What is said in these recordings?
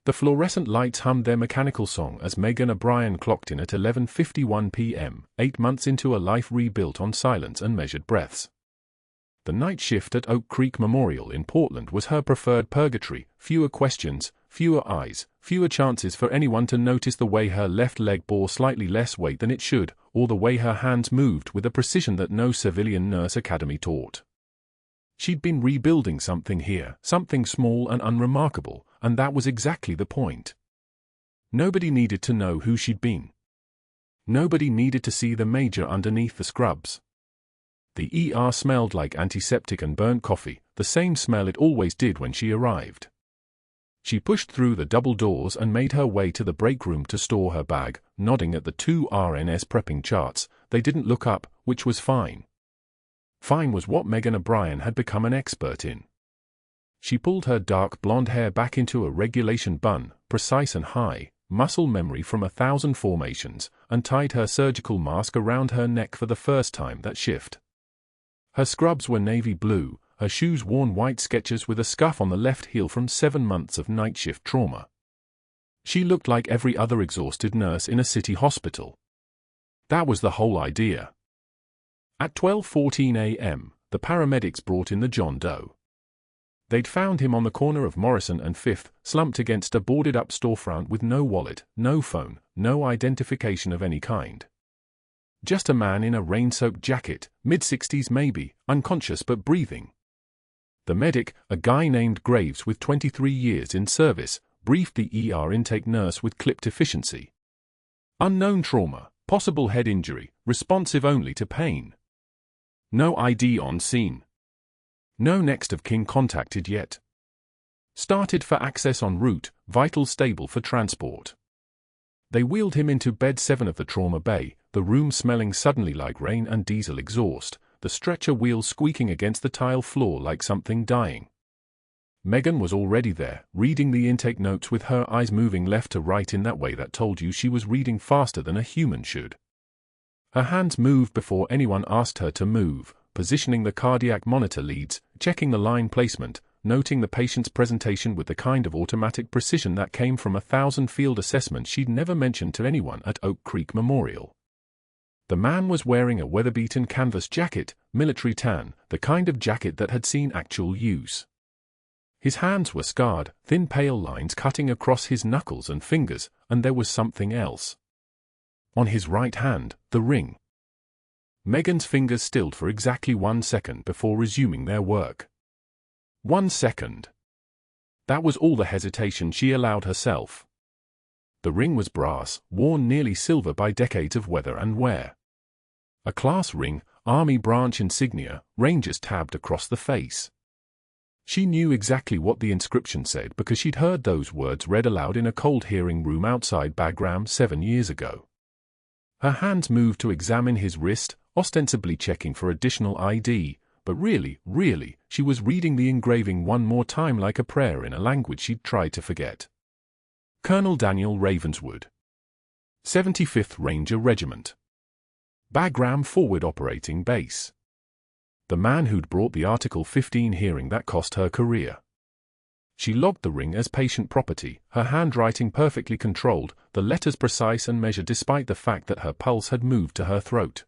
The fluorescent lights hummed their mechanical song as Megan O'Brien clocked in at 11:51 p.m., 8 months into a life rebuilt on silence and measured breaths. The night shift at Oak Creek Memorial in Portland was her preferred purgatory: fewer questions, fewer eyes, fewer chances for anyone to notice the way her left leg bore slightly less weight than it should, or the way her hands moved with a precision that no civilian nurse academy taught. She'd been rebuilding something here, something small and unremarkable, and that was exactly the point. Nobody needed to know who she'd been. Nobody needed to see the major underneath the scrubs. The ER smelled like antiseptic and burnt coffee, the same smell it always did when she arrived. She pushed through the double doors and made her way to the break room to store her bag, nodding at the two RNS prepping charts. They didn't look up, which was fine. Fine was what Megan O'Brien had become an expert in. She pulled her dark blonde hair back into a regulation bun, precise and high, muscle memory from 1,000 formations, and tied her surgical mask around her neck for the first time that shift. Her scrubs were navy blue, her shoes worn white Skechers with a scuff on the left heel from 7 months of night shift trauma. She looked like every other exhausted nurse in a city hospital. That was the whole idea. At 12:14 a.m., the paramedics brought in the John Doe. They'd found him on the corner of Morrison and 5th, slumped against a boarded-up storefront with no wallet, no phone, no identification of any kind. Just a man in a rain-soaked jacket, mid-60s maybe, unconscious but breathing. The medic, a guy named Graves with 23 years in service, briefed the ER intake nurse with clipped efficiency. Unknown trauma, possible head injury, responsive only to pain. No ID on scene. No next of kin contacted yet. Started for access en route, vital stable for transport. They wheeled him into bed 7 of the trauma bay, the room smelling suddenly like rain and diesel exhaust, the stretcher wheels squeaking against the tile floor like something dying. Megan was already there, reading the intake notes with her eyes moving left to right in that way that told you she was reading faster than a human should. Her hands moved before anyone asked her to move, positioning the cardiac monitor leads, checking the line placement, noting the patient's presentation with the kind of automatic precision that came from 1,000 field assessments she'd never mentioned to anyone at Oak Creek Memorial. The man was wearing a weather-beaten canvas jacket, military tan, the kind of jacket that had seen actual use. His hands were scarred, thin pale lines cutting across his knuckles and fingers, and there was something else. On his right hand, the ring. Megan's fingers stilled for exactly 1 second before resuming their work. 1 second. That was all the hesitation she allowed herself. The ring was brass, worn nearly silver by decades of weather and wear. A class ring, Army branch insignia, Rangers tabbed across the face. She knew exactly what the inscription said because she'd heard those words read aloud in a cold hearing room outside Bagram 7 years ago. Her hands moved to examine his wrist, ostensibly checking for additional ID, but really, she was reading the engraving one more time like a prayer in a language she'd tried to forget. Colonel Daniel Ravenswood. 75th Ranger Regiment. Bagram Forward Operating Base. The man who'd brought the Article 15 hearing that cost her career. She logged the ring as patient property, her handwriting perfectly controlled, the letters precise and measured despite the fact that her pulse had moved to her throat.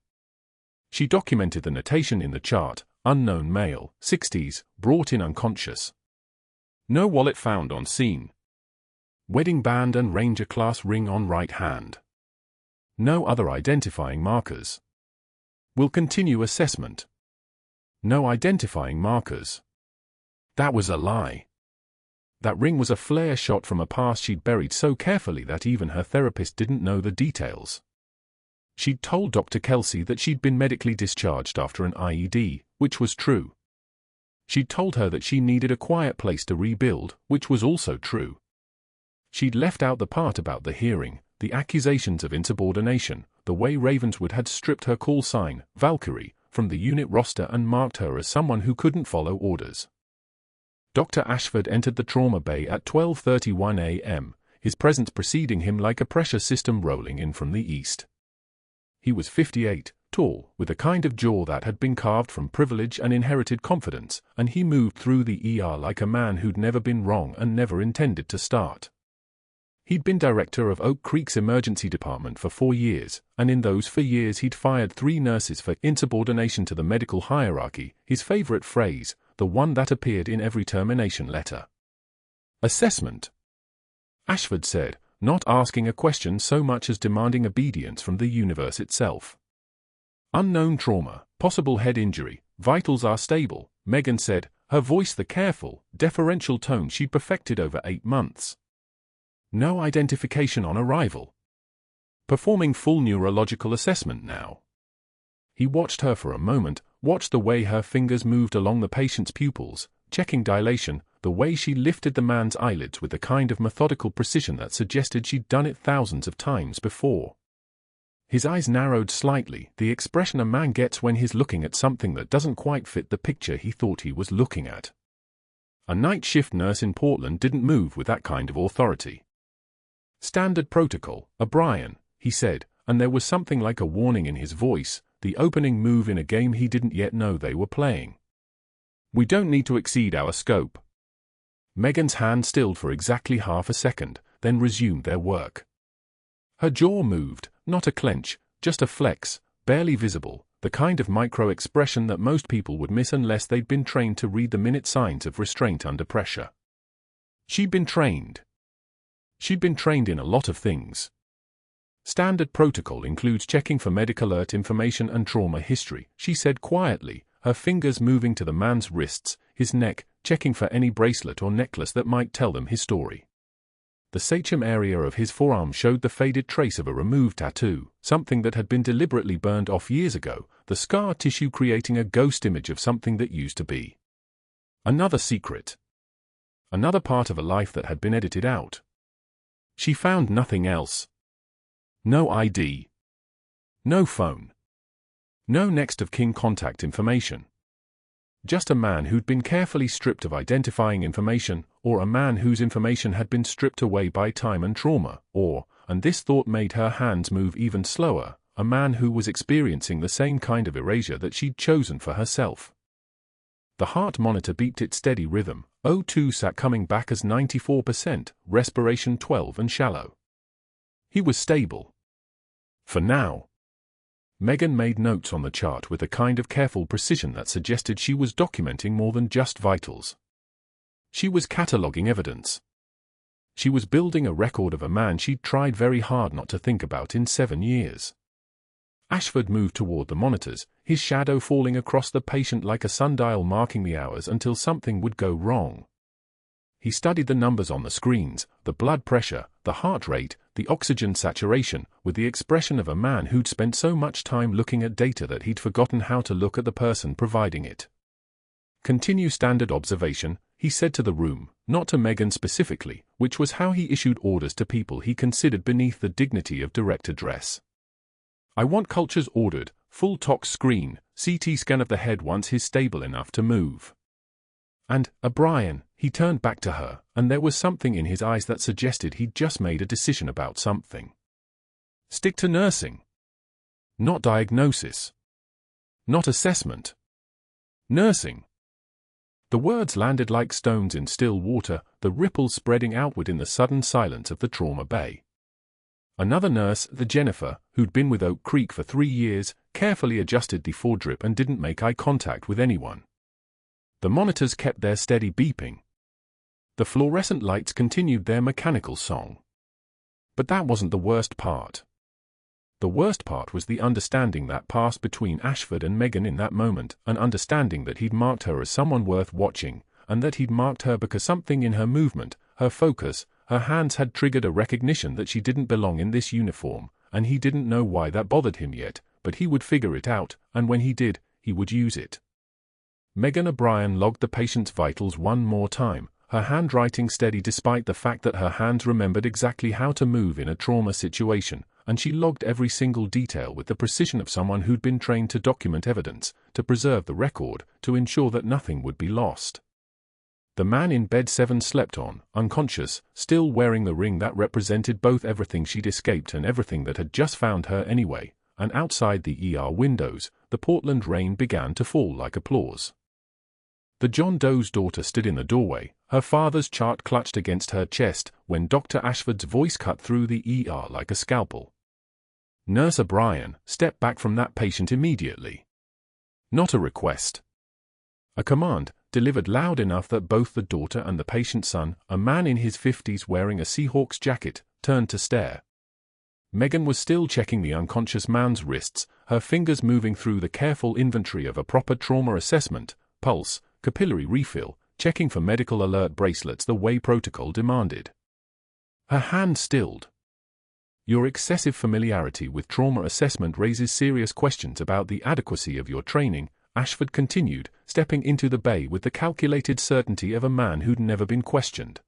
She documented the notation in the chart: unknown male, 60s, brought in unconscious. No wallet found on scene. Wedding band and Ranger class ring on right hand. No other identifying markers. Will continue assessment. No identifying markers. That was a lie. That ring was a flare shot from a past she'd buried so carefully that even her therapist didn't know the details. She'd told Dr. Kelsey that she'd been medically discharged after an IED, which was true. She'd told her that she needed a quiet place to rebuild, which was also true. She'd left out the part about the hearing, the accusations of insubordination, the way Ravenswood had stripped her call sign, Valkyrie, from the unit roster and marked her as someone who couldn't follow orders. Dr. Ashford entered the trauma bay at 12:31 a.m., his presence preceding him like a pressure system rolling in from the east. He was 58, tall, with a kind of jaw that had been carved from privilege and inherited confidence, and he moved through the ER like a man who'd never been wrong and never intended to start. He'd been director of Oak Creek's emergency department for 4 years, and in those 4 years he'd fired 3 nurses for insubordination to the medical hierarchy, his favorite phrase, the one that appeared in every termination letter. Assessment. Ashford said, not asking a question so much as demanding obedience from the universe itself. Unknown trauma, possible head injury, vitals are stable, Megan said, her voice the careful, deferential tone she'd perfected over 8 months. No identification on arrival. Performing full neurological assessment now. He watched her for a moment, watched the way her fingers moved along the patient's pupils, checking dilation, the way she lifted the man's eyelids with the kind of methodical precision that suggested she'd done it thousands of times before. His eyes narrowed slightly, the expression a man gets when he's looking at something that doesn't quite fit the picture he thought he was looking at. A night shift nurse in Portland didn't move with that kind of authority. Standard protocol, O'Brien, he said, and there was something like a warning in his voice, the opening move in a game he didn't yet know they were playing. We don't need to exceed our scope. Megan's hand stilled for exactly half a second, then resumed their work. Her jaw moved, not a clench, just a flex, barely visible, the kind of micro-expression that most people would miss unless they'd been trained to read the minute signs of restraint under pressure. She'd been trained. She'd been trained in a lot of things. Standard protocol includes checking for medical alert information and trauma history, she said quietly, her fingers moving to the man's wrists, his neck, checking for any bracelet or necklace that might tell them his story. The sacrum area of his forearm showed the faded trace of a removed tattoo, something that had been deliberately burned off years ago, the scar tissue creating a ghost image of something that used to be. Another secret. Another part of a life that had been edited out. She found nothing else. No ID. No phone. No next of kin contact information. Just a man who'd been carefully stripped of identifying information, or a man whose information had been stripped away by time and trauma, or, and this thought made her hands move even slower, a man who was experiencing the same kind of erasure that she'd chosen for herself. The heart monitor beeped its steady rhythm, O2 sat coming back as 94%, respiration 12 and shallow. He was stable. For now. Megan made notes on the chart with a kind of careful precision that suggested she was documenting more than just vitals. She was cataloging evidence. She was building a record of a man she'd tried very hard not to think about in 7 years. Ashford moved toward the monitors, his shadow falling across the patient like a sundial marking the hours until something would go wrong. He studied the numbers on the screens, the blood pressure, the heart rate, the oxygen saturation, with the expression of a man who'd spent so much time looking at data that he'd forgotten how to look at the person providing it. Continue standard observation, he said to the room, not to Megan specifically, which was how he issued orders to people he considered beneath the dignity of direct address. I want cultures ordered, full tox screen, CT scan of the head once he's stable enough to move. And, O'Brien, he turned back to her, and there was something in his eyes that suggested he'd just made a decision about something. Stick to nursing. Not diagnosis. Not assessment. Nursing. The words landed like stones in still water, the ripples spreading outward in the sudden silence of the trauma bay. Another nurse, the Jennifer, who'd been with Oak Creek for 3 years, carefully adjusted the foredrip and didn't make eye contact with anyone. The monitors kept their steady beeping. The fluorescent lights continued their mechanical song. But that wasn't the worst part. The worst part was the understanding that passed between Ashford and Megan in that moment, an understanding that he'd marked her as someone worth watching, and that he'd marked her because something in her movement, her focus, her hands had triggered a recognition that she didn't belong in this uniform, and he didn't know why that bothered him yet, but he would figure it out, and when he did, he would use it. Megan O'Brien logged the patient's vitals one more time, her handwriting steady despite the fact that her hands remembered exactly how to move in a trauma situation, and she logged every single detail with the precision of someone who'd been trained to document evidence, to preserve the record, to ensure that nothing would be lost. The man in bed 7 slept on, unconscious, still wearing the ring that represented both everything she'd escaped and everything that had just found her anyway, and outside the ER windows, the Portland rain began to fall like applause. The John Doe's daughter stood in the doorway, her father's chart clutched against her chest when Dr. Ashford's voice cut through the ER like a scalpel. Nurse O'Brien, step back from that patient immediately. Not a request. A command, delivered loud enough that both the daughter and the patient's son, a man in his 50s wearing a Seahawks jacket, turned to stare. Megan was still checking the unconscious man's wrists, her fingers moving through the careful inventory of a proper trauma assessment, pulse, capillary refill, checking for medical alert bracelets the way protocol demanded. Her hand stilled. Your excessive familiarity with trauma assessment raises serious questions about the adequacy of your training, Ashford continued, stepping into the bay with the calculated certainty of a man who'd never been questioned.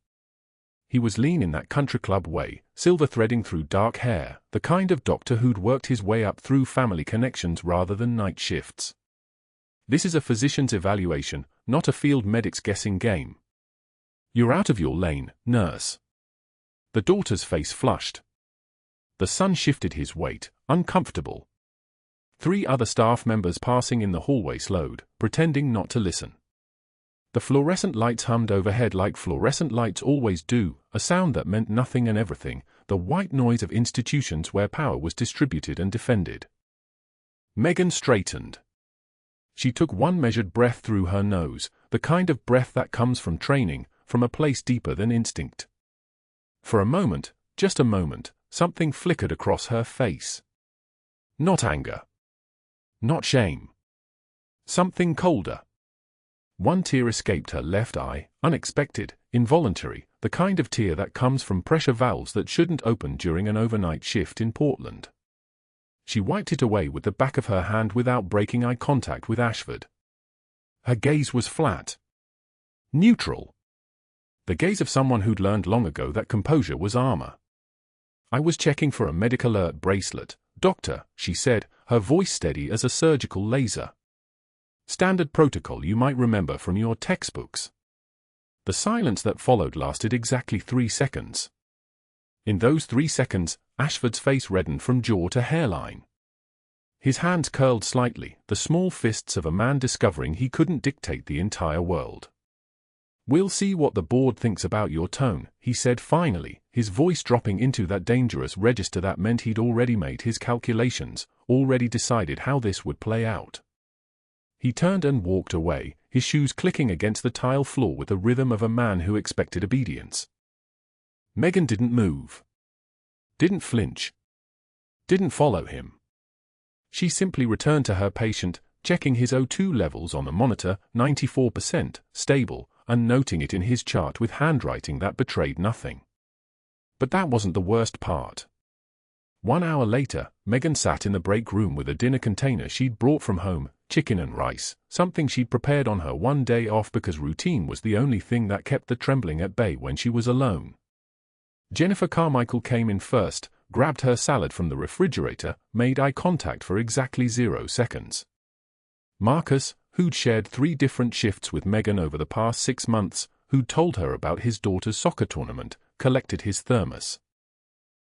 He was lean in that country club way, silver threading through dark hair, the kind of doctor who'd worked his way up through family connections rather than night shifts. This is a physician's evaluation, not a field medic's guessing game. You're out of your lane, nurse. The daughter's face flushed. The son shifted his weight, uncomfortable. 3 other staff members passing in the hallway slowed, pretending not to listen. The fluorescent lights hummed overhead like fluorescent lights always do, a sound that meant nothing and everything, the white noise of institutions where power was distributed and defended. Megan straightened. She took one measured breath through her nose, the kind of breath that comes from training, from a place deeper than instinct. For a moment, just a moment, something flickered across her face. Not anger. Not shame. Something colder. One tear escaped her left eye, unexpected, involuntary, the kind of tear that comes from pressure valves that shouldn't open during an overnight shift in Portland. She wiped it away with the back of her hand without breaking eye contact with Ashford. Her gaze was flat. Neutral. The gaze of someone who'd learned long ago that composure was armor. I was checking for a medic alert bracelet, doctor, she said, her voice steady as a surgical laser. Standard protocol you might remember from your textbooks. The silence that followed lasted exactly 3 seconds. In those 3 seconds, Ashford's face reddened from jaw to hairline. His hands curled slightly, the small fists of a man discovering he couldn't dictate the entire world. We'll see what the board thinks about your tone, he said finally, his voice dropping into that dangerous register that meant he'd already made his calculations, already decided how this would play out. He turned and walked away, his shoes clicking against the tile floor with the rhythm of a man who expected obedience. Megan didn't move. Didn't flinch. Didn't follow him. She simply returned to her patient, checking his O2 levels on the monitor, 94%, stable, and noting it in his chart with handwriting that betrayed nothing. But that wasn't the worst part. 1 hour later, Megan sat in the break room with a dinner container she'd brought from home, chicken and rice, something she'd prepared on her one day off because routine was the only thing that kept the trembling at bay when she was alone. Jennifer Carmichael came in first, grabbed her salad from the refrigerator, made eye contact for exactly 0 seconds. Marcus, who'd shared 3 different shifts with Megan over the past 6 months, who'd told her about his daughter's soccer tournament, collected his thermos.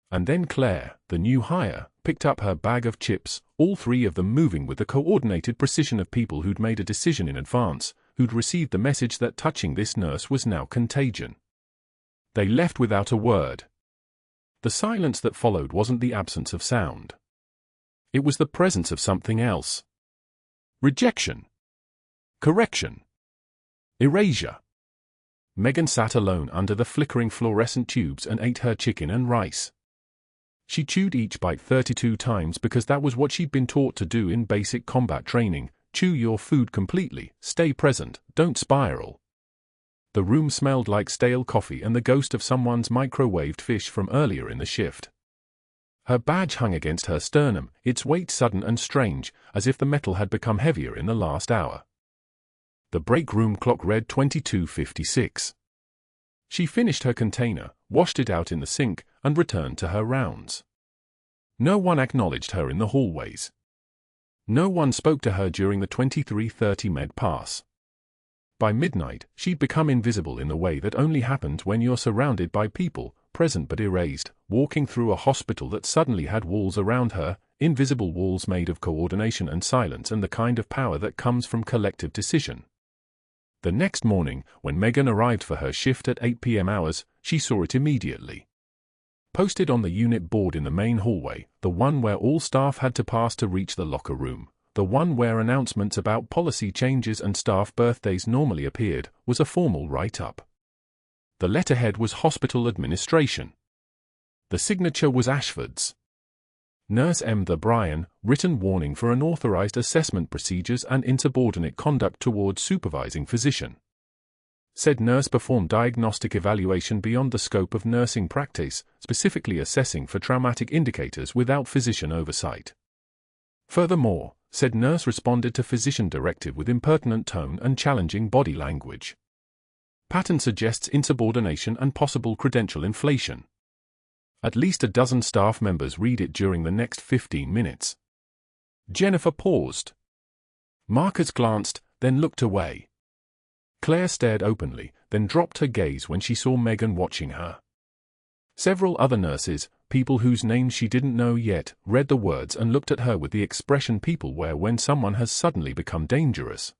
And then Claire, the new hire, picked up her bag of chips, all 3 of them moving with the coordinated precision of people who'd made a decision in advance, who'd received the message that touching this nurse was now contagion. They left without a word. The silence that followed wasn't the absence of sound. It was the presence of something else. Rejection. Correction. Erasure. Megan sat alone under the flickering fluorescent tubes and ate her chicken and rice. She chewed each bite 32 times because that was what she'd been taught to do in basic combat training. Chew your food completely, stay present, don't spiral. The room smelled like stale coffee and the ghost of someone's microwaved fish from earlier in the shift. Her badge hung against her sternum, its weight sudden and strange, as if the metal had become heavier in the last hour. The break room clock read 22:56. She finished her container, washed it out in the sink, and returned to her rounds. No one acknowledged her in the hallways. No one spoke to her during the 23:30 med pass. By midnight, she'd become invisible in the way that only happens when you're surrounded by people, present but erased, walking through a hospital that suddenly had walls around her, invisible walls made of coordination and silence and the kind of power that comes from collective decision. The next morning, when Megan arrived for her shift at 8 p.m. hours, she saw it immediately. Posted on the unit board in the main hallway, the one where all staff had to pass to reach the locker room, the one where announcements about policy changes and staff birthdays normally appeared, was a formal write-up. The letterhead was Hospital Administration. The signature was Ashford's. Nurse M. The Bryan, written warning for unauthorized assessment procedures and insubordinate conduct towards supervising physician. Said nurse performed diagnostic evaluation beyond the scope of nursing practice, specifically assessing for traumatic indicators without physician oversight. Furthermore, said nurse responded to physician directive with impertinent tone and challenging body language. Pattern suggests insubordination and possible credential inflation. At least a dozen staff members read it during the next 15 minutes. Jennifer paused. Marcus glanced, then looked away. Claire stared openly, then dropped her gaze when she saw Megan watching her. Several other nurses, people whose names she didn't know yet, read the words and looked at her with the expression people wear when someone has suddenly become dangerous.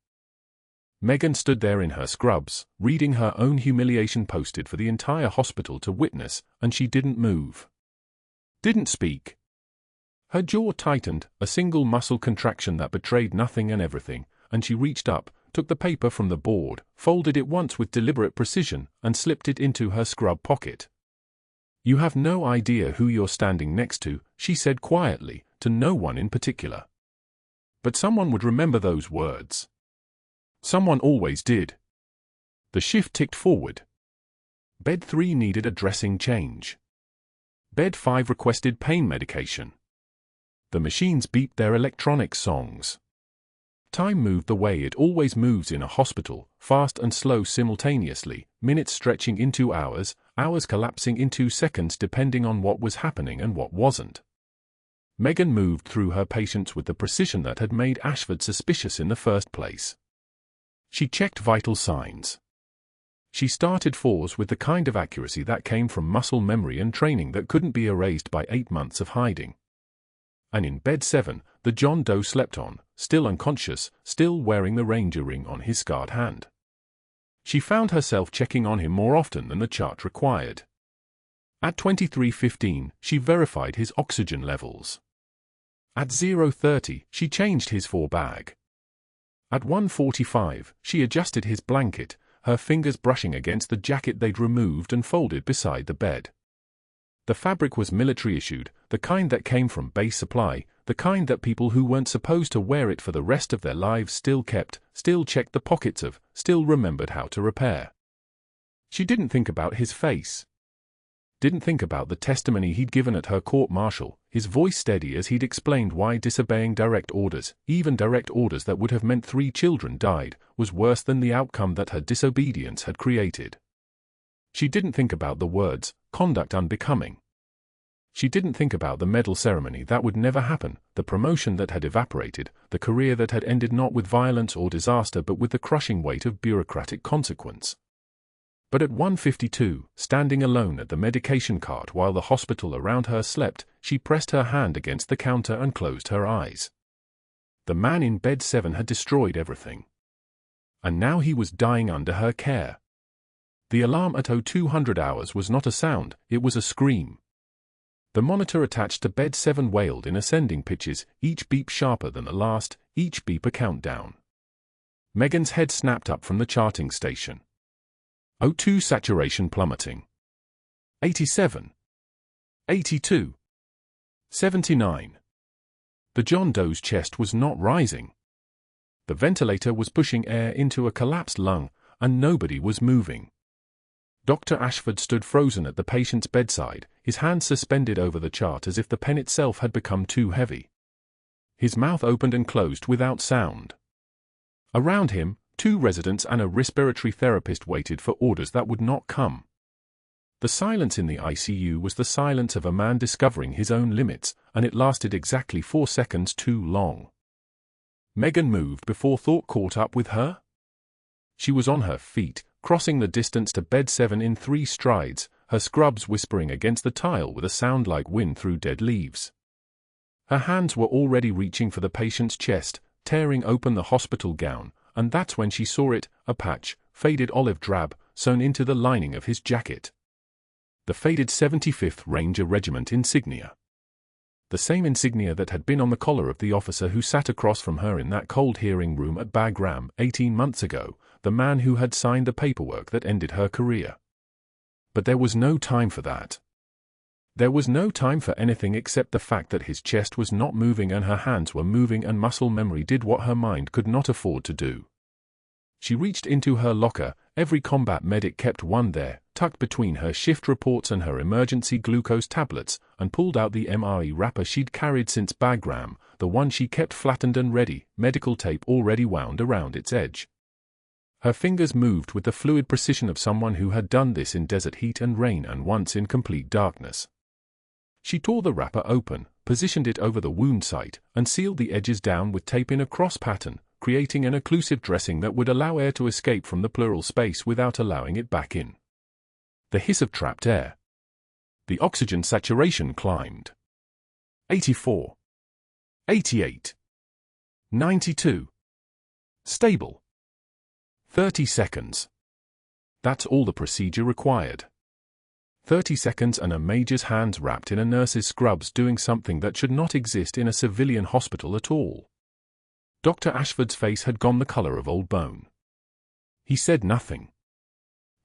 Megan stood there in her scrubs, reading her own humiliation posted for the entire hospital to witness, and she didn't move. Didn't speak. Her jaw tightened, a single muscle contraction that betrayed nothing and everything, and she reached up, took the paper from the board, folded it once with deliberate precision, and slipped it into her scrub pocket. "You have no idea who you're standing next to," she said quietly, to no one in particular. But someone would remember those words. Someone always did. The shift ticked forward. Bed 3 needed a dressing change. Bed 5 requested pain medication. The machines beeped their electronic songs. Time moved the way it always moves in a hospital, fast and slow simultaneously, minutes stretching into hours, hours collapsing into seconds depending on what was happening and what wasn't. Megan moved through her patients with the precision that had made Ashford suspicious in the first place. She checked vital signs. She started falls with the kind of accuracy that came from muscle memory and training that couldn't be erased by 8 months of hiding. And in bed 7, the John Doe slept on, still unconscious, still wearing the Ranger ring on his scarred hand. She found herself checking on him more often than the chart required. At 23:15, she verified his oxygen levels. At 0:30, she changed his 4-bag. At 1:45, she adjusted his blanket, her fingers brushing against the jacket they'd removed and folded beside the bed. The fabric was military-issued, the kind that came from base supply, the kind that people who weren't supposed to wear it for the rest of their lives still kept, still checked the pockets of, still remembered how to repair. She didn't think about his face. Didn't think about the testimony he'd given at her court-martial, his voice steady as he'd explained why disobeying direct orders, even direct orders that would have meant 3 children died, was worse than the outcome that her disobedience had created. She didn't think about the words, conduct unbecoming. She didn't think about the medal ceremony that would never happen, the promotion that had evaporated, the career that had ended not with violence or disaster but with the crushing weight of bureaucratic consequence. But at 1:52, standing alone at the medication cart while the hospital around her slept, she pressed her hand against the counter and closed her eyes. The man in bed 7 had destroyed everything. And now he was dying under her care. The alarm at 0200 hours was not a sound, it was a scream. The monitor attached to bed 7 wailed in ascending pitches, each beep sharper than the last, each beep a countdown. Megan's head snapped up from the charting station. O2 saturation plummeting. 87. 82. 79. The John Doe's chest was not rising. The ventilator was pushing air into a collapsed lung, and nobody was moving. Dr. Ashford stood frozen at the patient's bedside, his hands suspended over the chart as if the pen itself had become too heavy. His mouth opened and closed without sound. Around him, 2 residents and a respiratory therapist waited for orders that would not come. The silence in the ICU was the silence of a man discovering his own limits, and it lasted exactly 4 seconds too long. Megan moved before thought caught up with her. She was on her feet, crossing the distance to bed 7 in 3 strides, her scrubs whispering against the tile with a sound like wind through dead leaves. Her hands were already reaching for the patient's chest, tearing open the hospital gown, and that's when she saw it, a patch, faded olive drab, sewn into the lining of his jacket. The faded 75th Ranger Regiment insignia. The same insignia that had been on the collar of the officer who sat across from her in that cold hearing room at Bagram 18 months ago, the man who had signed the paperwork that ended her career. But there was no time for that. There was no time for anything except the fact that his chest was not moving and her hands were moving, and muscle memory did what her mind could not afford to do. She reached into her locker, every combat medic kept one there, tucked between her shift reports and her emergency glucose tablets, and pulled out the MRE wrapper she'd carried since Bagram, the one she kept flattened and ready, medical tape already wound around its edge. Her fingers moved with the fluid precision of someone who had done this in desert heat and rain and once in complete darkness. She tore the wrapper open, positioned it over the wound site, and sealed the edges down with tape in a cross pattern, creating an occlusive dressing that would allow air to escape from the pleural space without allowing it back in. The hiss of trapped air. The oxygen saturation climbed. 84. 88. 92. Stable. 30 seconds. That's all the procedure required. 30 seconds and a major's hands wrapped in a nurse's scrubs doing something that should not exist in a civilian hospital at all. Dr. Ashford's face had gone the color of old bone. He said nothing.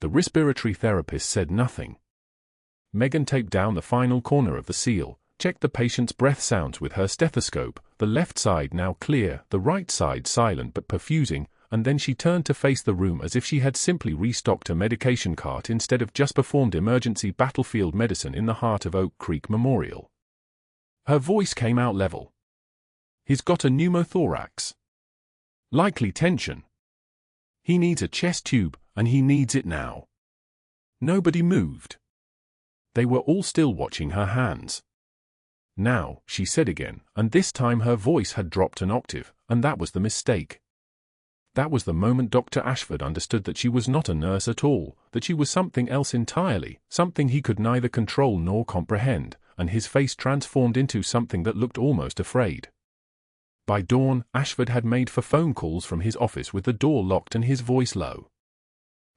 The respiratory therapist said nothing. Megan taped down the final corner of the seal, checked the patient's breath sounds with her stethoscope, the left side now clear, the right side silent but perfusing, and then she turned to face the room as if she had simply restocked a medication cart instead of just performed emergency battlefield medicine in the heart of Oak Creek Memorial. Her voice came out level. He's got a pneumothorax. Likely tension. He needs a chest tube, and he needs it now. Nobody moved. They were all still watching her hands. Now, she said again, and this time her voice had dropped an octave, and that was the mistake. That was the moment Dr. Ashford understood that she was not a nurse at all, that she was something else entirely, something he could neither control nor comprehend, and his face transformed into something that looked almost afraid. By dawn, Ashford had made 4 phone calls from his office with the door locked and his voice low.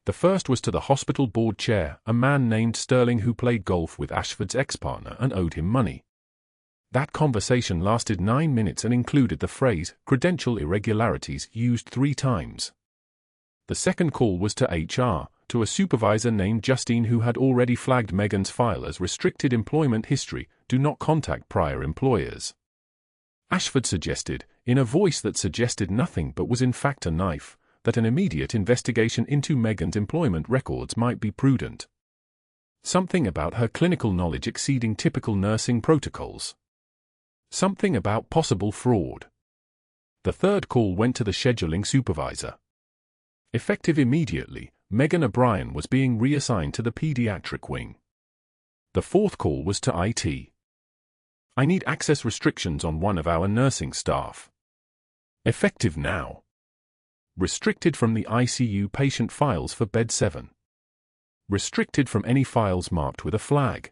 The first was to the hospital board chair, a man named Sterling who played golf with Ashford's ex-partner and owed him money. That conversation lasted 9 minutes and included the phrase, credential irregularities, used 3 times. The second call was to HR, to a supervisor named Justine who had already flagged Megan's file as restricted employment history, do not contact prior employers. Ashford suggested, in a voice that suggested nothing but was in fact a knife, that an immediate investigation into Megan's employment records might be prudent. Something about her clinical knowledge exceeding typical nursing protocols. Something about possible fraud. The third call went to the scheduling supervisor. Effective immediately, Megan O'Brien was being reassigned to the pediatric wing. The fourth call was to IT. I need access restrictions on one of our nursing staff. Effective now. Restricted from the ICU patient files for bed 7. Restricted from any files marked with a flag.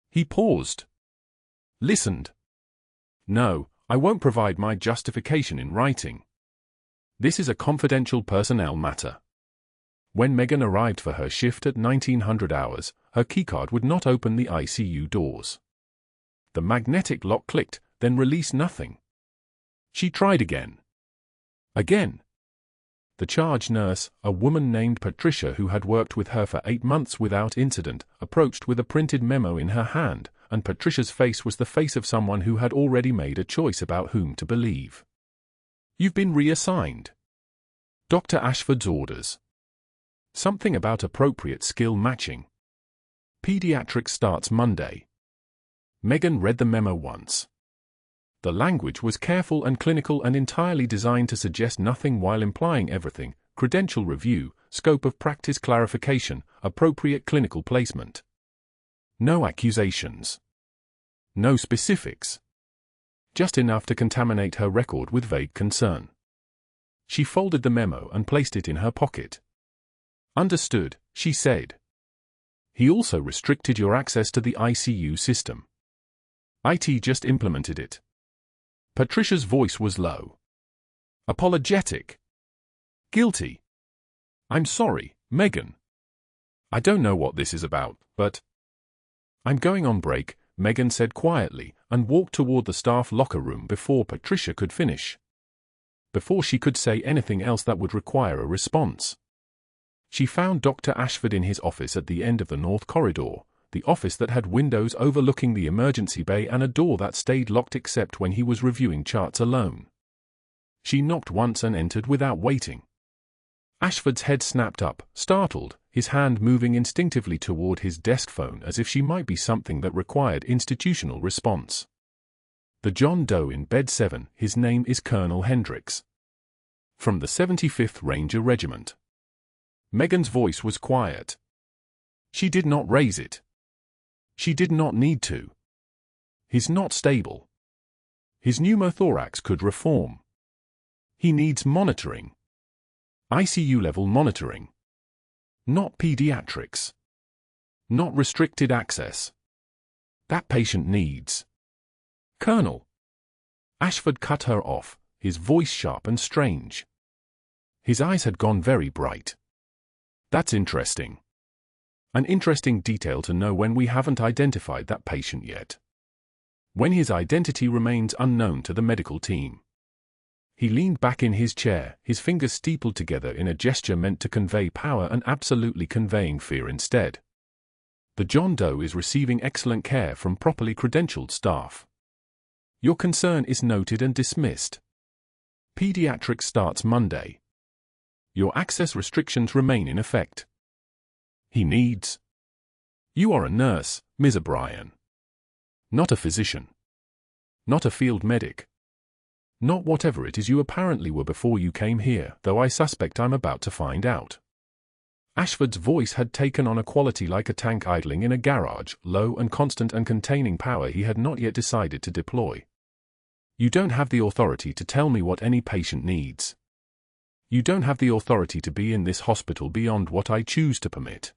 He paused. Listened. No, I won't provide my justification in writing. This is a confidential personnel matter. When Megan arrived for her shift at 1900 hours, her keycard would not open the ICU doors. The magnetic lock clicked, then released nothing. She tried again. Again. The charge nurse, a woman named Patricia who had worked with her for 8 months without incident, approached with a printed memo in her hand, and Patricia's face was the face of someone who had already made a choice about whom to believe. You've been reassigned. Dr. Ashford's orders. Something about appropriate skill matching. Pediatrics starts Monday. Megan read the memo once. The language was careful and clinical and entirely designed to suggest nothing while implying everything: credential review, scope of practice clarification, appropriate clinical placement. No accusations. No specifics. Just enough to contaminate her record with vague concern. She folded the memo and placed it in her pocket. Understood, she said. He also restricted your access to the ICU system. IT just implemented it. Patricia's voice was low. Apologetic. Guilty. I'm sorry, Megan. I don't know what this is about, but I'm going on break, Megan said quietly, and walked toward the staff locker room before Patricia could finish. Before she could say anything else that would require a response. She found Dr. Ashford in his office at the end of the north corridor, the office that had windows overlooking the emergency bay and a door that stayed locked except when he was reviewing charts alone. She knocked once and entered without waiting. Ashford's head snapped up, startled, his hand moving instinctively toward his desk phone as if she might be something that required institutional response. The John Doe in bed 7, his name is Colonel Hendricks. From the 75th Ranger Regiment. Megan's voice was quiet. She did not raise it. She did not need to. He's not stable. His pneumothorax could reform. He needs monitoring. ICU-level monitoring. Not pediatrics. Not restricted access. That patient needs. Colonel. Ashford cut her off, his voice sharp and strange. His eyes had gone very bright. That's interesting. An interesting detail to know when we haven't identified that patient yet. When his identity remains unknown to the medical team. He leaned back in his chair, his fingers steepled together in a gesture meant to convey power and absolutely conveying fear instead. The John Doe is receiving excellent care from properly credentialed staff. Your concern is noted and dismissed. Pediatrics starts Monday. Your access restrictions remain in effect. He needs. You are a nurse, Ms. O'Brien. Not a physician. Not a field medic. Not whatever it is you apparently were before you came here, though I suspect I'm about to find out. Ashford's voice had taken on a quality like a tank idling in a garage, low and constant and containing power he had not yet decided to deploy. You don't have the authority to tell me what any patient needs. You don't have the authority to be in this hospital beyond what I choose to permit.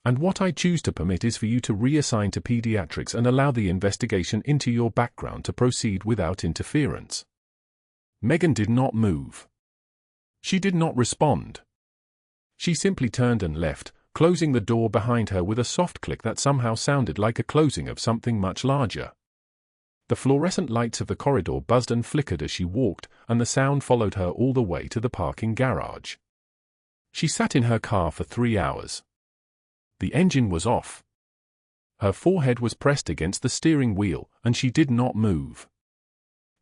And what I choose to permit is for you to reassign to pediatrics and allow the investigation into your background to proceed without interference. Megan did not move. She did not respond. She simply turned and left, closing the door behind her with a soft click that somehow sounded like a closing of something much larger. The fluorescent lights of the corridor buzzed and flickered as she walked, and the sound followed her all the way to the parking garage. She sat in her car for 3 hours. The engine was off. Her forehead was pressed against the steering wheel, and she did not move.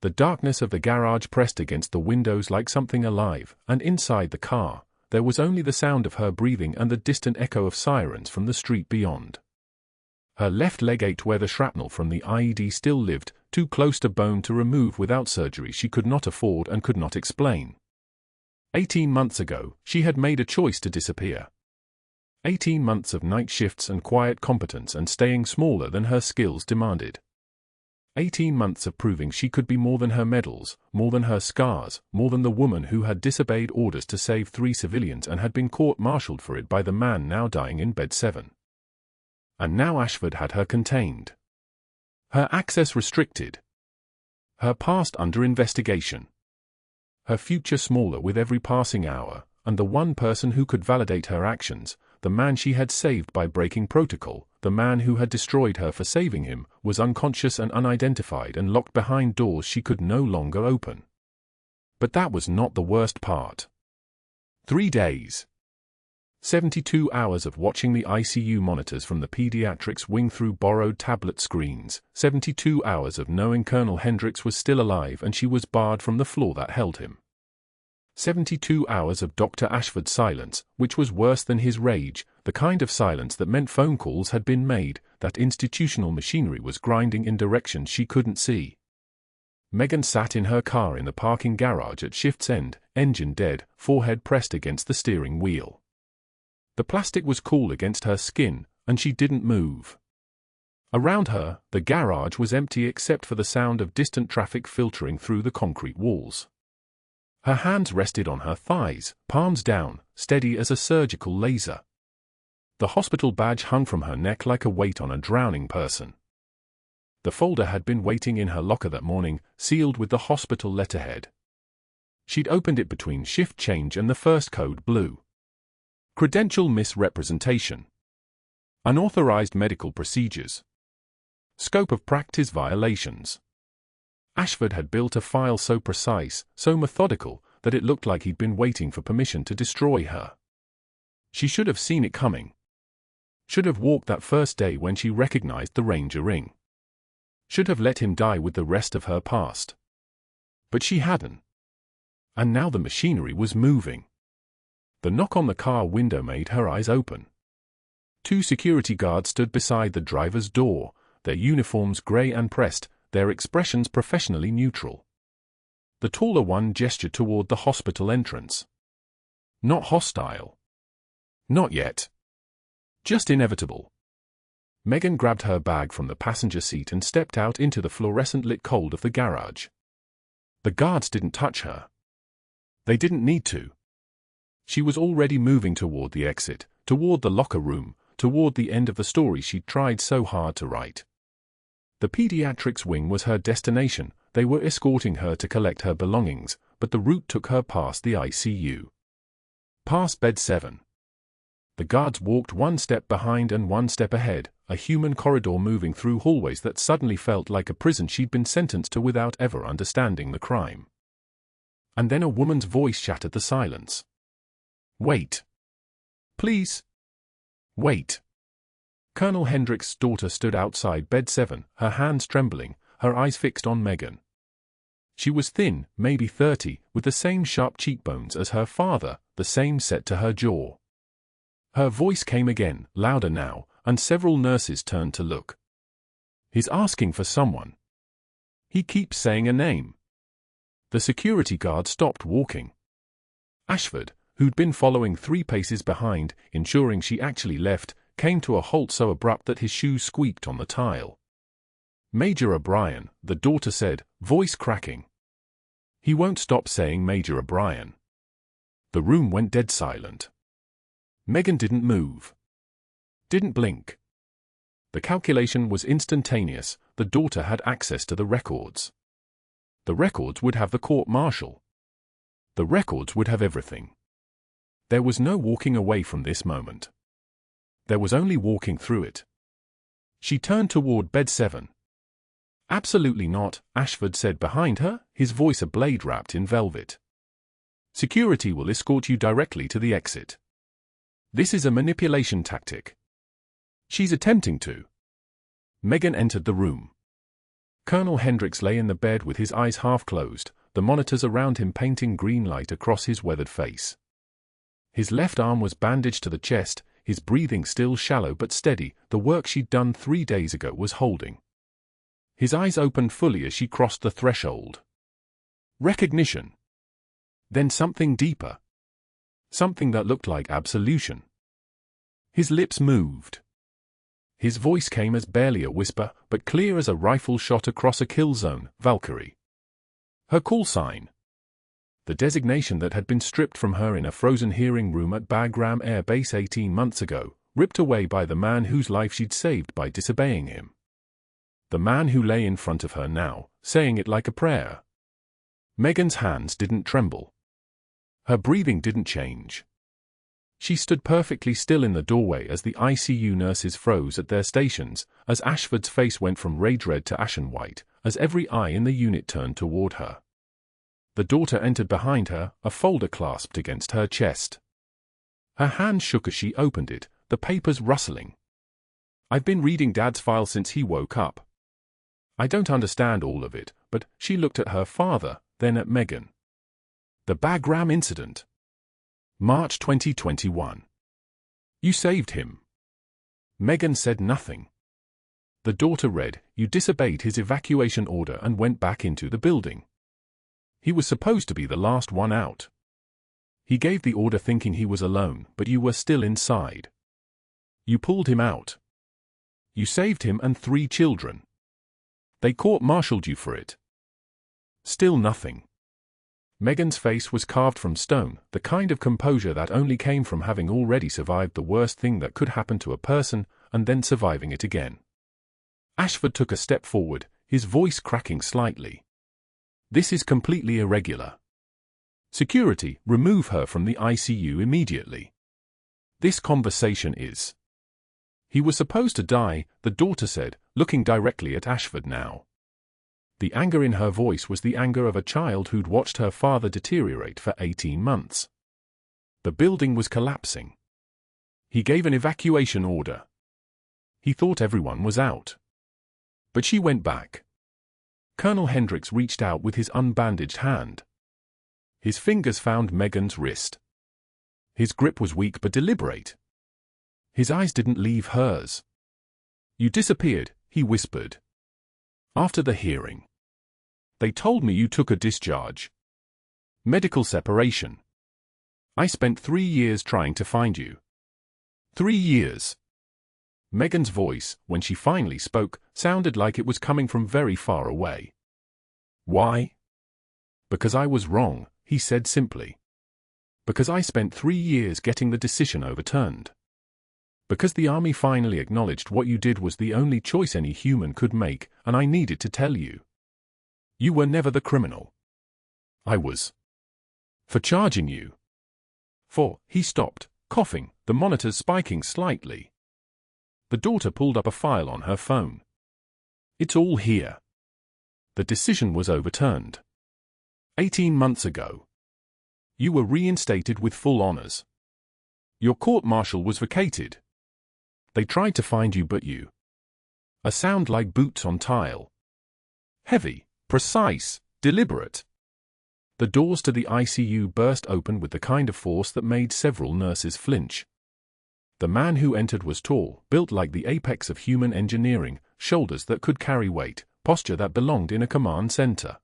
The darkness of the garage pressed against the windows like something alive, and inside the car, there was only the sound of her breathing and the distant echo of sirens from the street beyond. Her left leg ached where the shrapnel from the IED still lived, too close to bone to remove without surgery she could not afford and could not explain. 18 months ago, she had made a choice to disappear. 18 months of night shifts and quiet competence and staying smaller than her skills demanded. 18 months of proving she could be more than her medals, more than her scars, more than the woman who had disobeyed orders to save 3 civilians and had been court-martialed for it by the man now dying in bed 7. And now Ashford had her contained. Her access restricted. Her past under investigation. Her future smaller with every passing hour, and the one person who could validate her actions, the man she had saved by breaking protocol, the man who had destroyed her for saving him, was unconscious and unidentified and locked behind doors she could no longer open. But that was not the worst part. 3 days. 72 hours of watching the ICU monitors from the pediatrics wing through borrowed tablet screens, 72 hours of knowing Colonel Hendricks was still alive and she was barred from the floor that held him. 72 hours of Dr. Ashford's silence, which was worse than his rage, the kind of silence that meant phone calls had been made, that institutional machinery was grinding in directions she couldn't see. Megan sat in her car in the parking garage at shift's end, engine dead, forehead pressed against the steering wheel. The plastic was cool against her skin, and she didn't move. Around her, the garage was empty except for the sound of distant traffic filtering through the concrete walls. Her hands rested on her thighs, palms down, steady as a surgical laser. The hospital badge hung from her neck like a weight on a drowning person. The folder had been waiting in her locker that morning, sealed with the hospital letterhead. She'd opened it between shift change and the first code blue. Credential misrepresentation. Unauthorized medical procedures. Scope of practice violations. Ashford had built a file so precise, so methodical, that it looked like he'd been waiting for permission to destroy her. She should have seen it coming. Should have walked that first day when she recognized the Ranger ring. Should have let him die with the rest of her past. But she hadn't. And now the machinery was moving. The knock on the car window made her eyes open. 2 security guards stood beside the driver's door, their uniforms grey and pressed, their expressions professionally neutral. The taller one gestured toward the hospital entrance. Not hostile. Not yet. Just inevitable. Megan grabbed her bag from the passenger seat and stepped out into the fluorescent-lit cold of the garage. The guards didn't touch her. They didn't need to. She was already moving toward the exit, toward the locker room, toward the end of the story she'd tried so hard to write. The pediatrics wing was her destination. They were escorting her to collect her belongings, but the route took her past the ICU. Past bed 7. The guards walked 1 step behind and 1 step ahead, a human corridor moving through hallways that suddenly felt like a prison she'd been sentenced to without ever understanding the crime. And then a woman's voice shattered the silence. Wait. Please. Wait. Colonel Hendrick's daughter stood outside bed 7, her hands trembling, her eyes fixed on Megan. She was thin, maybe 30, with the same sharp cheekbones as her father, the same set to her jaw. Her voice came again, louder now, and several nurses turned to look. He's asking for someone. He keeps saying a name. The security guard stopped walking. Ashford, who'd been following 3 paces behind, ensuring she actually left, came to a halt so abrupt that his shoes squeaked on the tile. Major O'Brien, the daughter said, voice cracking. He won't stop saying Major O'Brien. The room went dead silent. Megan didn't move. Didn't blink. The calculation was instantaneous. The daughter had access to the records. The records would have the court-martial. The records would have everything. There was no walking away from this moment. There was only walking through it. She turned toward bed 7. Absolutely not, Ashford said behind her, his voice a blade wrapped in velvet. Security will escort you directly to the exit. This is a manipulation tactic. She's attempting to. Megan entered the room. Colonel Hendricks lay in the bed with his eyes half closed, the monitors around him painting green light across his weathered face. His left arm was bandaged to the chest, his breathing still shallow but steady. The work she'd done 3 days ago was holding. His eyes opened fully as she crossed the threshold. Recognition. Then something deeper. Something that looked like absolution. His lips moved. His voice came as barely a whisper, but clear as a rifle shot across a kill zone, Valkyrie. Her call sign. The designation that had been stripped from her in a frozen hearing room at Bagram Air Base 18 months ago, ripped away by the man whose life she'd saved by disobeying him. The man who lay in front of her now, saying it like a prayer. Megan's hands didn't tremble. Her breathing didn't change. She stood perfectly still in the doorway as the ICU nurses froze at their stations, as Ashford's face went from rage red to ashen white, as every eye in the unit turned toward her. The daughter entered behind her, a folder clasped against her chest. Her hand shook as she opened it, the papers rustling. I've been reading Dad's file since he woke up. I don't understand all of it, but she looked at her father, then at Megan. The Bagram incident. March 2021. You saved him. Megan said nothing. The daughter read, you disobeyed his evacuation order and went back into the building. He was supposed to be the last one out. He gave the order thinking he was alone, but you were still inside. You pulled him out. You saved him and 3 children. They court-martialed you for it. Still nothing. Megan's face was carved from stone, the kind of composure that only came from having already survived the worst thing that could happen to a person, and then surviving it again. Ashford took a step forward, his voice cracking slightly. This is completely irregular. Security, remove her from the ICU immediately. This conversation is. He was supposed to die, the daughter said, looking directly at Ashford now. The anger in her voice was the anger of a child who'd watched her father deteriorate for 18 months. The building was collapsing. He gave an evacuation order. He thought everyone was out. But she went back. Colonel Hendricks reached out with his unbandaged hand. His fingers found Megan's wrist. His grip was weak but deliberate. His eyes didn't leave hers. "You disappeared," he whispered. "After the hearing. They told me you took a discharge. Medical separation. I spent 3 years trying to find you." 3 years. Megan's voice, when she finally spoke, sounded like it was coming from very far away. "Why?" "Because I was wrong," he said simply. "Because I spent 3 years getting the decision overturned. Because the army finally acknowledged what you did was the only choice any human could make, and I needed to tell you. You were never the criminal. I was. For charging you. For," he stopped, coughing, the monitors spiking slightly. The daughter pulled up a file on her phone. "It's all here. The decision was overturned. 18 months ago. You were reinstated with full honors. Your court-martial was vacated. They tried to find you but you. A sound like boots on tile. Heavy, precise, deliberate." The doors to the ICU burst open with the kind of force that made several nurses flinch. The man who entered was tall, built like the apex of human engineering, shoulders that could carry weight, posture that belonged in a command center.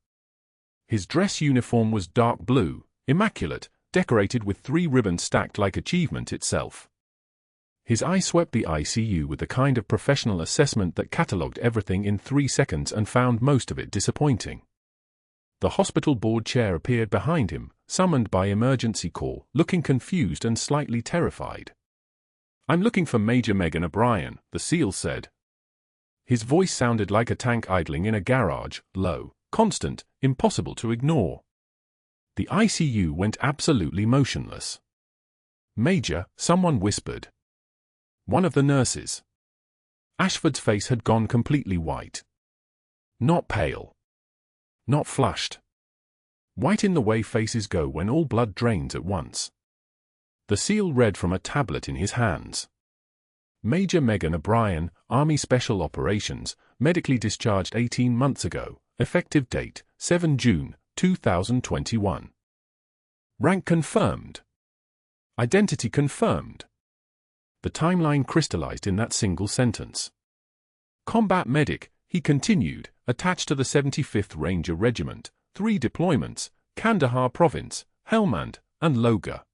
His dress uniform was dark blue, immaculate, decorated with 3 ribbons stacked like achievement itself. His eye swept the ICU with the kind of professional assessment that catalogued everything in 3 seconds and found most of it disappointing. The hospital board chair appeared behind him, summoned by emergency call, looking confused and slightly terrified. "I'm looking for Major Megan O'Brien," the SEAL said. His voice sounded like a tank idling in a garage, low, constant, impossible to ignore. The ICU went absolutely motionless. "Major," someone whispered. One of the nurses. Ashford's face had gone completely white. Not pale. Not flushed. White in the way faces go when all blood drains at once. The SEAL read from a tablet in his hands. "Major Megan O'Brien, Army Special Operations, medically discharged 18 months ago, effective date, 7 June, 2021. Rank confirmed. Identity confirmed." The timeline crystallized in that single sentence. "Combat medic," he continued, "attached to the 75th Ranger Regiment, 3 deployments, Kandahar Province, Helmand, and Loga.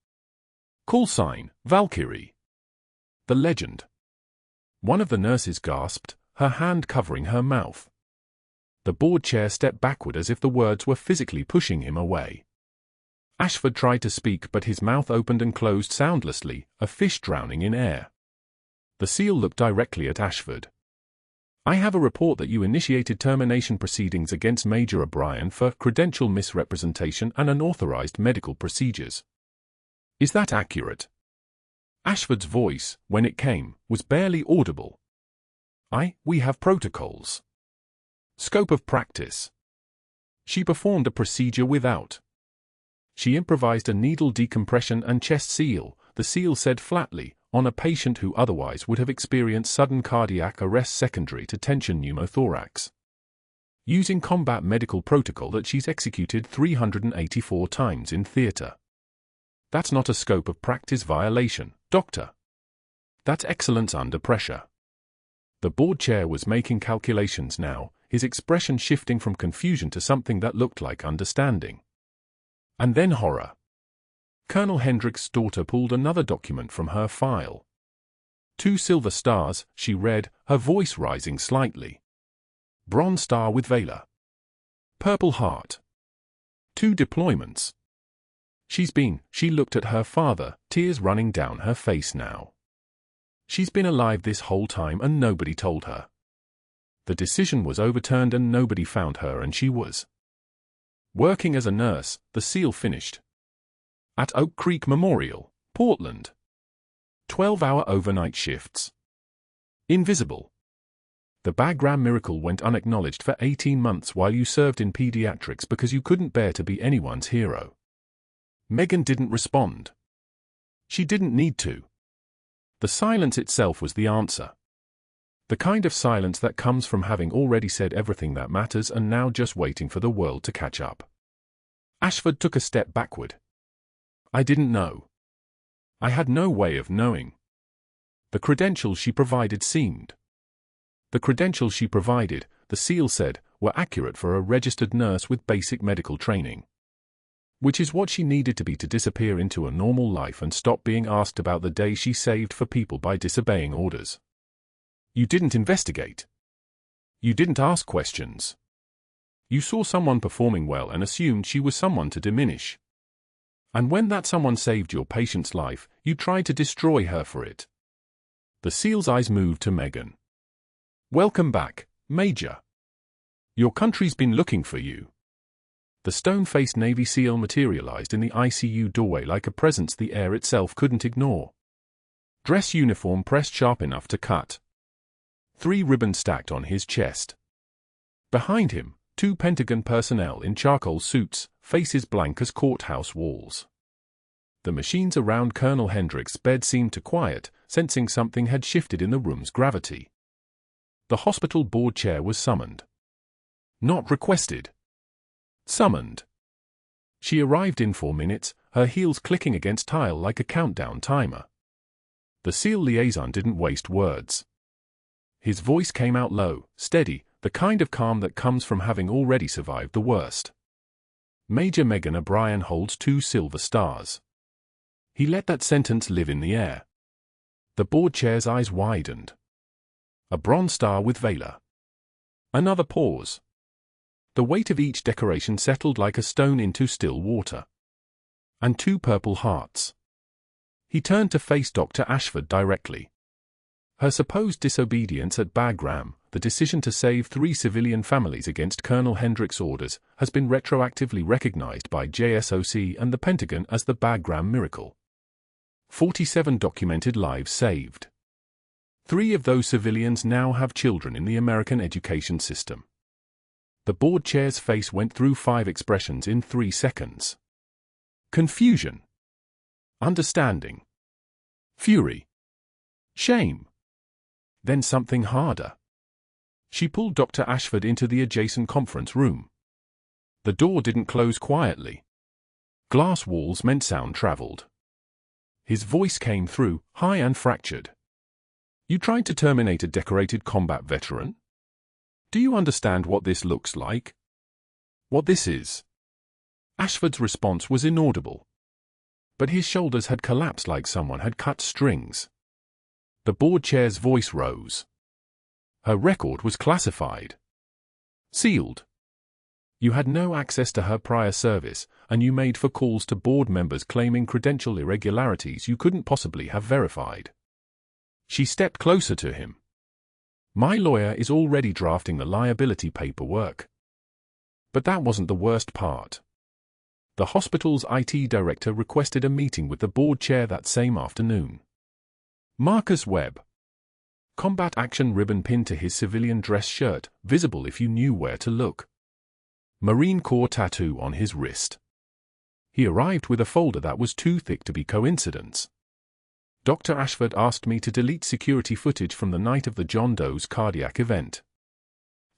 Call sign, Valkyrie." The legend. One of the nurses gasped, her hand covering her mouth. The board chair stepped backward as if the words were physically pushing him away. Ashford tried to speak but his mouth opened and closed soundlessly, a fish drowning in air. The SEAL looked directly at Ashford. "I have a report that you initiated termination proceedings against Major O'Brien for credential misrepresentation and unauthorized medical procedures. Is that accurate?" Ashford's voice, when it came, was barely audible. We have protocols. Scope of practice. She performed a procedure without. She improvised a needle decompression and chest seal, the SEAL said flatly, on a patient who otherwise would have experienced sudden cardiac arrest secondary to tension pneumothorax. Using combat medical protocol that she's executed 384 times in theater. That's not a scope of practice violation, doctor. That's excellence under pressure. The board chair was making calculations now, his expression shifting from confusion to something that looked like understanding. And then horror. Colonel Hendricks' daughter pulled another document from her file. 2 silver stars, she read, her voice rising slightly. Bronze star with Valor. Purple heart. 2 deployments. She looked at her father, tears running down her face now. She's been alive this whole time and nobody told her. The decision was overturned and nobody found her and she was working as a nurse, the SEAL finished. At Oak Creek Memorial, Portland. 12-hour overnight shifts. Invisible. The Bagram miracle went unacknowledged for 18 months while you served in pediatrics because you couldn't bear to be anyone's hero. Megan didn't respond. She didn't need to. The silence itself was the answer. The kind of silence that comes from having already said everything that matters and now just waiting for the world to catch up. Ashford took a step backward. I didn't know. I had no way of knowing. The credentials she provided seemed. The credentials she provided, the seal said, were accurate for a registered nurse with basic medical training. Which is what she needed to be to disappear into a normal life and stop being asked about the day she saved for people by disobeying orders. You didn't investigate. You didn't ask questions. You saw someone performing well and assumed she was someone to diminish. And when that someone saved your patient's life, you tried to destroy her for it. The SEAL's eyes moved to Megan. Welcome back, Major. Your country's been looking for you. The stone-faced Navy SEAL materialized in the ICU doorway like a presence the air itself couldn't ignore. Dress uniform pressed sharp enough to cut. 3 ribbons stacked on his chest. Behind him, 2 Pentagon personnel in charcoal suits, faces blank as courthouse walls. The machines around Colonel Hendrick's bed seemed to quiet, sensing something had shifted in the room's gravity. The hospital board chair was summoned. Not requested. Summoned. She arrived in 4 minutes, her heels clicking against tile like a countdown timer. The SEAL liaison didn't waste words. His voice came out low, steady, the kind of calm that comes from having already survived the worst. Major Megan O'Brien holds 2 silver stars. He let that sentence live in the air. The board chair's eyes widened. A bronze star with Valor. Another pause. The weight of each decoration settled like a stone into still water. And 2 purple hearts. He turned to face Dr. Ashford directly. Her supposed disobedience at Bagram, the decision to save 3 civilian families against Colonel Hendrick's orders, has been retroactively recognized by JSOC and the Pentagon as the Bagram miracle. 47 documented lives saved. 3 of those civilians now have children in the American education system. The board chair's face went through 5 expressions in 3 seconds. Confusion. Understanding. Fury. Shame. Then something harder. She pulled Dr. Ashford into the adjacent conference room. The door didn't close quietly. Glass walls meant sound traveled. His voice came through, high and fractured. You tried to terminate a decorated combat veteran? Do you understand what this looks like? What this is? Ashford's response was inaudible. But his shoulders had collapsed like someone had cut strings. The board chair's voice rose. Her record was classified. Sealed. You had no access to her prior service, and you made for calls to board members claiming credential irregularities you couldn't possibly have verified. She stepped closer to him. My lawyer is already drafting the liability paperwork. But that wasn't the worst part. The hospital's IT director requested a meeting with the board chair that same afternoon. Marcus Webb. Combat action ribbon pinned to his civilian dress shirt, visible if you knew where to look. Marine Corps tattoo on his wrist. He arrived with a folder that was too thick to be coincidence. Dr. Ashford asked me to delete security footage from the night of the John Doe's cardiac event.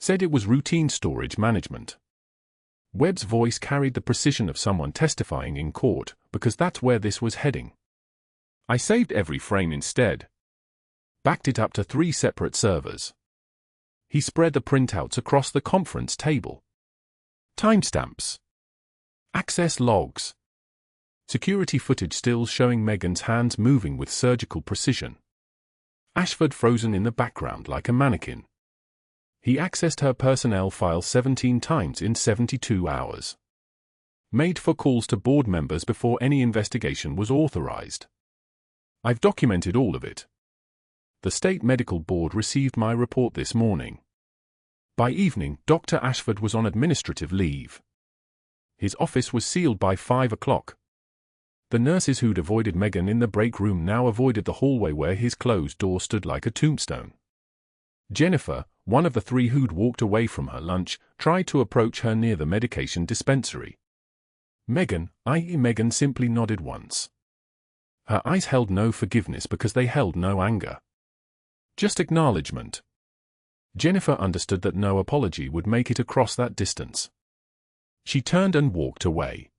Said it was routine storage management. Webb's voice carried the precision of someone testifying in court, because that's where this was heading. I saved every frame instead. Backed it up to 3 separate servers. He spread the printouts across the conference table. Timestamps. Access logs. Security footage still showing Megan's hands moving with surgical precision. Ashford frozen in the background like a mannequin. He accessed her personnel file 17 times in 72 hours. Made for calls to board members before any investigation was authorized. I've documented all of it. The State Medical Board received my report this morning. By evening, Dr. Ashford was on administrative leave. His office was sealed by 5 o'clock. The nurses who'd avoided Megan in the break room now avoided the hallway where his closed door stood like a tombstone. Jennifer, one of the three who'd walked away from her lunch, tried to approach her near the medication dispensary. Megan simply nodded once. Her eyes held no forgiveness because they held no anger. Just acknowledgement. Jennifer understood that no apology would make it across that distance. She turned and walked away.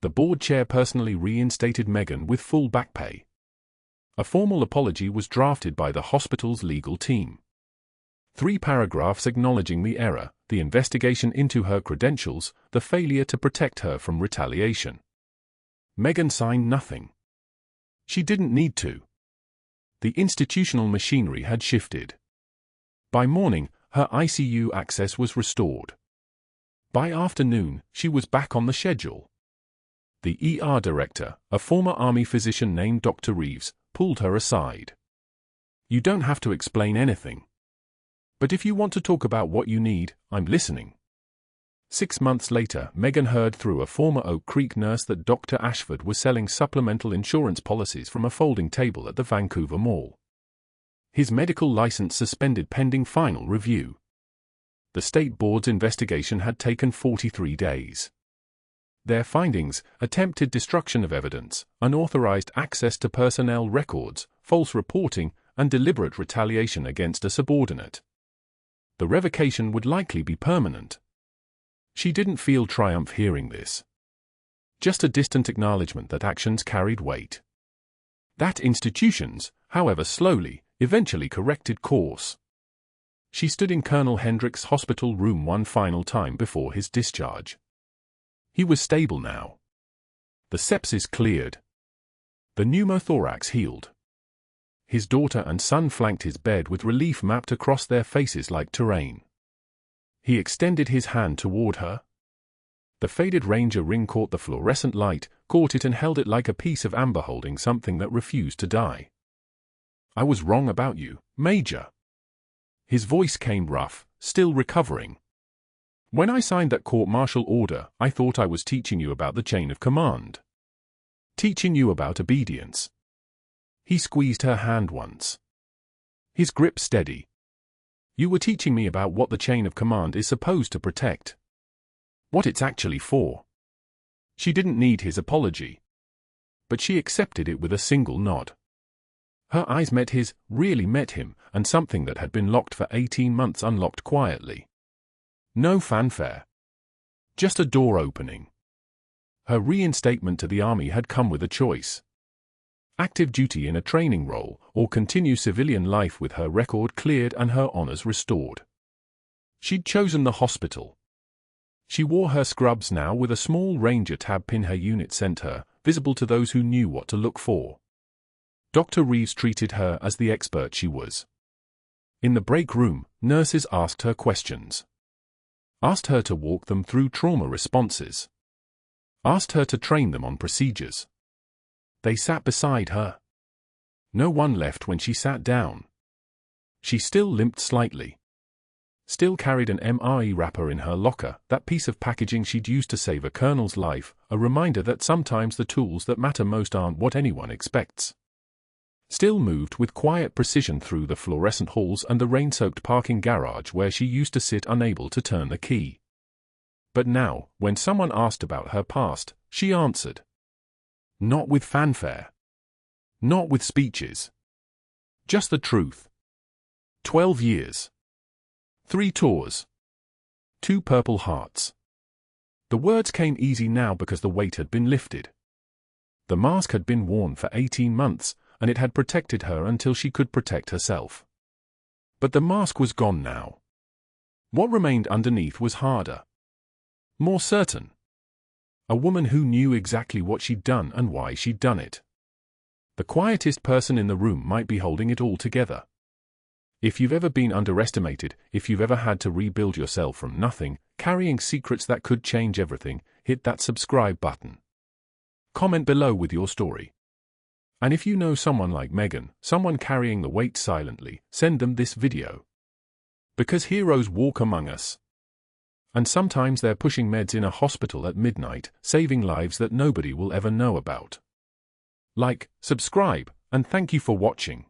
The board chair personally reinstated Megan with full back pay. A formal apology was drafted by the hospital's legal team. 3 paragraphs acknowledging the error, the investigation into her credentials, the failure to protect her from retaliation. Megan signed nothing. She didn't need to. The institutional machinery had shifted. By morning, her ICU access was restored. By afternoon, she was back on the schedule. The ER director, a former Army physician named Dr. Reeves, pulled her aside. "You don't have to explain anything. But if you want to talk about what you need, I'm listening." 6 months later, Megan heard through a former Oak Creek nurse that Dr. Ashford was selling supplemental insurance policies from a folding table at the Vancouver Mall. His medical license suspended pending final review. The state board's investigation had taken 43 days. Their findings: attempted destruction of evidence, unauthorized access to personnel records, false reporting, and deliberate retaliation against a subordinate. The revocation would likely be permanent. She didn't feel triumph hearing this. Just a distant acknowledgement that actions carried weight. That institutions, however slowly, eventually corrected course. She stood in Colonel Hendrick's hospital room one final time before his discharge. He was stable now. The sepsis cleared. The pneumothorax healed. His daughter and son flanked his bed with relief mapped across their faces like terrain. He extended his hand toward her. The faded Ranger ring caught the fluorescent light, caught it and held it like a piece of amber holding something that refused to die. "I was wrong about you, Major." His voice came rough, still recovering. "When I signed that court-martial order, I thought I was teaching you about the chain of command. Teaching you about obedience." He squeezed her hand once. His grip steady. "You were teaching me about what the chain of command is supposed to protect. What it's actually for." She didn't need his apology. But she accepted it with a single nod. Her eyes met his, really met him, and something that had been locked for 18 months unlocked quietly. No fanfare. Just a door opening. Her reinstatement to the Army had come with a choice. Active duty in a training role, or continue civilian life with her record cleared and her honors restored. She'd chosen the hospital. She wore her scrubs now with a small Ranger tab pin her unit sent her, visible to those who knew what to look for. Dr. Reeves treated her as the expert she was. In the break room, nurses asked her questions. Asked her to walk them through trauma responses. Asked her to train them on procedures. They sat beside her. No one left when she sat down. She still limped slightly. Still carried an MRE wrapper in her locker, that piece of packaging she'd used to save a colonel's life, a reminder that sometimes the tools that matter most aren't what anyone expects. Still moved with quiet precision through the fluorescent halls and the rain-soaked parking garage where she used to sit unable to turn the key. But now, when someone asked about her past, she answered. Not with fanfare. Not with speeches. Just the truth. 12 years. 3 tours. 2 Purple Hearts. The words came easy now because the weight had been lifted. The mask had been worn for 18 months, and it had protected her until she could protect herself. But the mask was gone now. What remained underneath was harder. More certain. A woman who knew exactly what she'd done and why she'd done it. The quietest person in the room might be holding it all together. If you've ever been underestimated, if you've ever had to rebuild yourself from nothing, carrying secrets that could change everything, hit that subscribe button. Comment below with your story. And if you know someone like Megan, someone carrying the weight silently, send them this video. Because heroes walk among us. And sometimes they're pushing meds in a hospital at midnight, saving lives that nobody will ever know about. Like, subscribe, and thank you for watching.